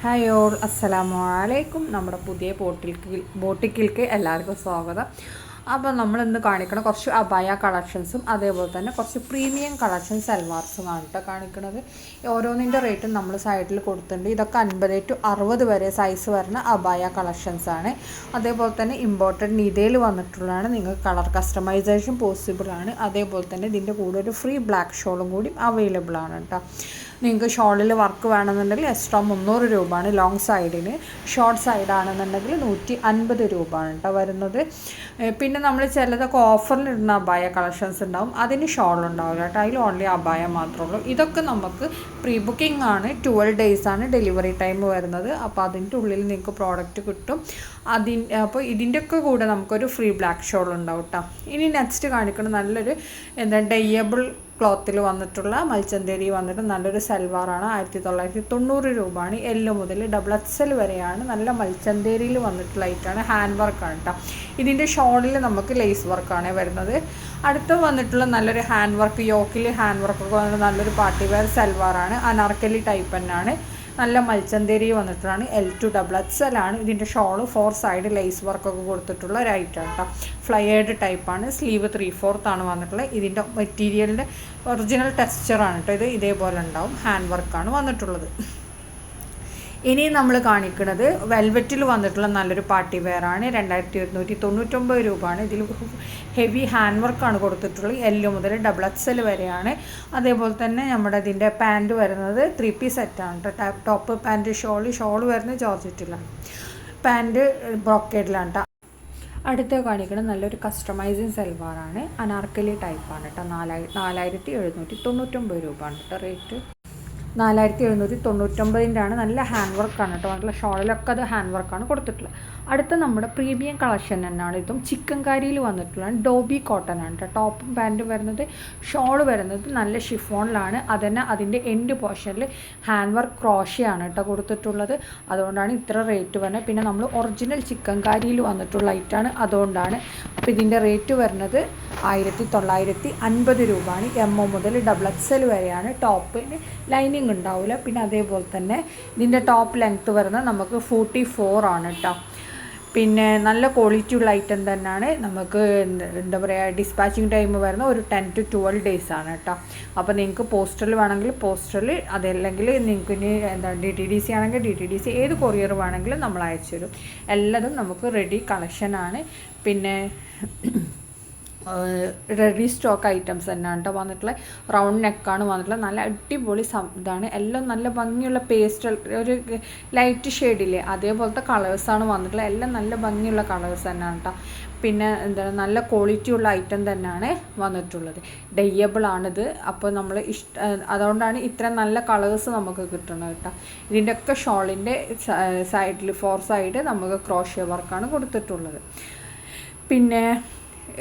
Hi all, അസ്സലാമു അലൈക്കും. നമ്മുടെ പുതിയ ബോട്ടിക്കിലേക്ക് എല്ലാവർക്കും സ്വാഗതം. അപ്പോൾ നമ്മളിന്ന് കാണിക്കണ കുറച്ച് അബായ കളക്ഷൻസും അതേപോലെ തന്നെ കുറച്ച് പ്രീമിയം കളക്ഷൻ സൽവാർസും ആണ് കേട്ടോ കാണിക്കുന്നത്. ഓരോന്നിൻ്റെ റേറ്റും നമ്മൾ സൈഡിൽ കൊടുത്തിട്ടുണ്ട്. ഇതൊക്കെ 50 to 60 വരെ സൈസ് വരുന്ന അബായ കളക്ഷൻസ് ആണ്. അതേപോലെ തന്നെ ഇമ്പോർട്ടൻറ്റ് നിതയിൽ വന്നിട്ടുള്ളതാണ്. നിങ്ങൾക്ക് കളർ കസ്റ്റമൈസേഷൻ പോസിബിൾ ആണ്. അതേപോലെ തന്നെ ഇതിൻ്റെ കൂടെ ഒരു ഫ്രീ ബ്ലാക്ക് ഷോളും കൂടി അവൈലബിൾ ആണ് കേട്ടോ. നിങ്ങൾക്ക് ഷോളിൽ വർക്ക് വേണമെന്നുണ്ടെങ്കിൽ എക്സ്ട്രാ 300 രൂപയാണ് ലോങ് സൈഡിന്. ഷോർട്ട് സൈഡാണെന്നുണ്ടെങ്കിൽ 150 രൂപയാണ് കേട്ടോ വരുന്നത്. പിന്നെ നമ്മൾ ചിലതൊക്കെ ഓഫറിൽ ഇടുന്ന അബായ കളക്ഷൻസ് ഉണ്ടാവും, അതിന് ഷോൾ ഉണ്ടാവില്ല കേട്ടോ. അതിൽ ഓൺലി അബായ മാത്രമേ ഉള്ളൂ. ഇതൊക്കെ നമുക്ക് പ്രീ ബുക്കിംഗ് ആണ്. 12 days ആണ് ഡെലിവറി ടൈം വരുന്നത്. അപ്പോൾ അതിൻ്റെ ഉള്ളിൽ നിങ്ങൾക്ക് പ്രോഡക്റ്റ് കിട്ടും. അപ്പോൾ ഇതിൻ്റെയൊക്കെ കൂടെ നമുക്കൊരു ഫ്രീ ബ്ലാക്ക് ഷോൾ ഉണ്ടാവും കേട്ടോ. ഇനി നെക്സ്റ്റ് കാണിക്കുന്നത് നല്ലൊരു ഡയബിൾ ക്ലോത്തിൽ വന്നിട്ടുള്ള മൽച്ചന്തേരി വന്നിട്ട് നല്ലൊരു സൽവാറാണ്. 1990 രൂപയാണ്. എല്ല് മുതൽ XXL വരെയാണ്. നല്ല മൽച്ചന്തേരിയിൽ വന്നിട്ടുള്ള ഐറ്റാണ്. ഹാൻഡ് വർക്കാണ് കേട്ടോ. ഇതിൻ്റെ ഷോളിൽ നമുക്ക് ലേസ് വർക്കാണ് വരുന്നത്. അടുത്ത് വന്നിട്ടുള്ള നല്ലൊരു ഹാൻഡ് വർക്ക്, യോക്കിൽ ഹാൻഡ് വർക്കൊക്കെ വന്നിട്ട് നല്ലൊരു പാർട്ടി വെയർ സൽവാറാണ്. അനാർക്കലി ടൈപ്പ് തന്നെയാണ്. നല്ല മൽച്ചന്തേരി വന്നിട്ടാണ്. L2XXL ആണ്. ഇതിൻ്റെ ഷോള് 4 സൈഡ് ലേസ് വർക്കൊക്കെ കൊടുത്തിട്ടുള്ള ഒരു ഐറ്റം കേട്ടോ. ഫ്ലയേർഡ് ടൈപ്പാണ്. സ്ലീവ് 3/4 ആണ് വന്നിട്ടുള്ളത്. ഇതിൻ്റെ മെറ്റീരിയലിൻ്റെ ഒറിജിനൽ ടെക്സ്ചറാണ് കേട്ടോ. ഇത് ഇതേപോലെ ഉണ്ടാവും. ഹാൻഡ് വർക്കാണ് വന്നിട്ടുള്ളത്. ഇനി നമ്മൾ കാണിക്കുന്നത് വെൽവെറ്റിൽ വന്നിട്ടുള്ള നല്ലൊരു പാർട്ടി വെയർ ആണ്. 2199 രൂപയാണ്. ഇതിൽ ഹെവി ഹാൻഡ് വർക്കാണ് കൊടുത്തിട്ടുള്ളത്. L മുതൽ XXL വരെയാണ്. അതേപോലെ തന്നെ നമ്മുടെ ഇതിൻ്റെ പാൻറ്റ് വരുന്നത് 3 piece സെറ്റാണ് കേട്ടോ. ടോപ്പ് പാൻറ്റ് ഷോൾ വരുന്നത് ജോർജറ്റിലാണ്. പാൻറ്റ് ബ്രോക്കേഡിലാണ് കേട്ടോ. അടുത്ത കാണിക്കുന്നത് നല്ലൊരു കസ്റ്റമൈസിങ് സൽവാറാണ്. അനാർക്കലി ടൈപ്പാണ് കേട്ടോ. 4799 രൂപയാണ് കേട്ടോ റേറ്റ്. 4799 നല്ല ഹാൻഡ് വർക്കാണ് കേട്ടോ. നല്ല ഷോളിലൊക്കെ അത് ഹാൻഡ് വർക്കാണ് കൊടുത്തിട്ടുള്ളത്. അടുത്ത നമ്മുടെ പ്രീമിയം കളക്ഷൻ തന്നെയാണ്. ഇതും ചിക്കൻ കാരിയിൽ വന്നിട്ടുള്ള ഡോബി കോട്ടൺ ആണ് കേട്ടോ. ടോപ്പും പാൻറ്റും വരുന്നത്. ഷോൾ വരുന്നത് നല്ല ഷിഫോണിലാണ്. അതന്നെ അതിൻ്റെ എൻഡ് പോർഷനിൽ ഹാൻഡ് വർക്ക് ക്രോഷയാണ് കേട്ടോ കൊടുത്തിട്ടുള്ളത്. അതുകൊണ്ടാണ് ഇത്ര റേറ്റ് വരുന്നത്. പിന്നെ നമ്മൾ ഒറിജിനൽ ചിക്കൻ കാരിയിൽ വന്നിട്ടുള്ള ഐറ്റാണ്. അതുകൊണ്ടാണ്. അപ്പോൾ ഇതിൻ്റെ റേറ്റ് വരുന്നത് 1950 രൂപയാണ്. M മുതൽ XXL വരെയാണ്. ടോപ്പിന് ലൈനിങ് ഉണ്ടാവില്ല. പിന്നെ അതേപോലെ തന്നെ ഇതിൻ്റെ ടോപ്പ് ലെങ്ത്ത് വരുന്നത് നമുക്ക് 44 ആണ് കേട്ടോ. പിന്നെ നല്ല ക്വാളിറ്റി ഉള്ള ഐറ്റം തന്നെയാണ്. നമുക്ക് എന്താ പറയുക, ഡിസ്പാച്ചിങ് ടൈം വരുന്ന ഒരു 10 to 12 days ആണ് കേട്ടോ. അപ്പോൾ നിങ്ങൾക്ക് പോസ്റ്ററിൽ വേണമെങ്കിൽ പോസ്റ്ററിൽ, അതല്ലെങ്കിൽ നിങ്ങൾക്ക് ഇനി DTDC ആണെങ്കിൽ DTDC, ഏത് കൊറിയർ വേണമെങ്കിലും നമ്മൾ അയച്ചു തരും. എല്ലാതും നമുക്ക് റെഡി കളക്ഷനാണ്. പിന്നെ റെഡി സ്റ്റോക്ക് ഐറ്റംസ് തന്നെയാണ് കേട്ടോ വന്നിട്ടുള്ളത്. റൗണ്ട് നെക്കാണ് വന്നിട്ടുള്ളത്. നല്ല അടിപൊളി ഇതാണ്. എല്ലാം നല്ല ഭംഗിയുള്ള പേസ്റ്റൽ, ഒരു ലൈറ്റ് ഷെയ്ഡില്ലേ അതേപോലത്തെ കളേഴ്സാണ് വന്നിട്ടുള്ളത്. എല്ലാം നല്ല ഭംഗിയുള്ള കളേഴ്സ് തന്നെയാണ് കേട്ടോ. പിന്നെ എന്താണ്, നല്ല ക്വാളിറ്റി ഉള്ള ഐറ്റം തന്നെയാണ് വന്നിട്ടുള്ളത്. ഡയബിൾ ആണിത്. അപ്പോൾ നമ്മൾ അതുകൊണ്ടാണ് ഇത്ര നല്ല കളേഴ്സ് നമുക്ക് കിട്ടുന്നത് കേട്ടോ. ഇതിൻ്റെയൊക്കെ ഷോളിൻ്റെ സൈഡിൽ 4 സൈഡ് നമുക്ക് ക്രോഷ്യ വർക്കാണ് കൊടുത്തിട്ടുള്ളത്. പിന്നെ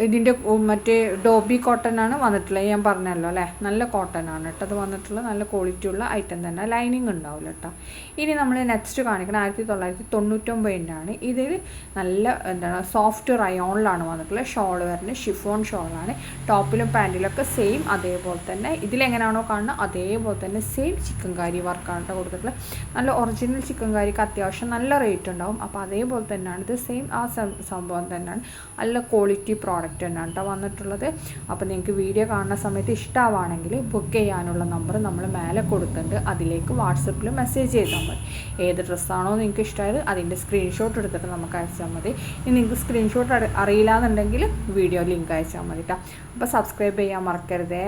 ഇതിൻ്റെ മറ്റേ ഡോബി കോട്ടൺ ആണ് വന്നിട്ടുള്ളത്. ഞാൻ പറഞ്ഞല്ലോ അല്ലേ, നല്ല കോട്ടൺ ആണ് കേട്ടോ അത് വന്നിട്ടുള്ളത്. നല്ല ക്വാളിറ്റി ഉള്ള ഐറ്റം തന്നെ. ലൈനിങ് ഉണ്ടാവില്ല കേട്ടോ. ഇനി നമ്മൾ നെക്സ്റ്റ് കാണിക്കുന്നത് 1999 ആണ്. ഇതിൽ നല്ല സോഫ്റ്റ് റയോണിലാണ് വന്നിട്ടുള്ളത്. ഷോൾ വരുന്നത് ഷിഫോൺ ഷോളാണ്. ടോപ്പിലും പാൻറ്റിലൊക്കെ സെയിം അതേപോലെ തന്നെ ഇതിലെങ്ങനെയാണോ കാണുന്നത് അതേപോലെ തന്നെ സെയിം ചിക്കൻ കാരി വർക്കാണ് കേട്ടോ കൊടുത്തിട്ടുള്ളത്. നല്ല ഒറിജിനൽ ചിക്കൻ കാരിക്ക് അത്യാവശ്യം നല്ല റേറ്റ് ഉണ്ടാവും. അപ്പോൾ അതേപോലെ തന്നെയാണ് ഇത് സെയിം ആ സംഭവം തന്നെയാണ്. നല്ല ക്വാളിറ്റി പ്രോഡക്റ്റ് തന്നെയാണ് കേട്ടോ വന്നിട്ടുള്ളത്. അപ്പോൾ നിങ്ങൾക്ക് വീഡിയോ കാണുന്ന സമയത്ത് ഇഷ്ടമാണെങ്കിൽ ബുക്ക് ചെയ്യാനുള്ള നമ്പർ നമ്മൾ മേലെ കൊടുത്തിട്ടുണ്ട്. അതിലേക്ക് വാട്സപ്പിൽ മെസ്സേജ് ചെയ്താൽ മതി. ഏത് ഡ്രസ്സാണോ നിങ്ങൾക്ക് ഇഷ്ടമായത് അതിൻ്റെ സ്ക്രീൻഷോട്ട് എടുത്തിട്ട് നമുക്ക് അയച്ചാൽ മതി. ഇനി നിങ്ങൾക്ക് സ്ക്രീൻഷോട്ട് അറിയില്ല എന്നുണ്ടെങ്കിൽ വീഡിയോ ലിങ്ക് അയച്ചാൽ മതി കേട്ടോ. അപ്പോൾ സബ്സ്ക്രൈബ് ചെയ്യാൻ മറക്കരുതേ.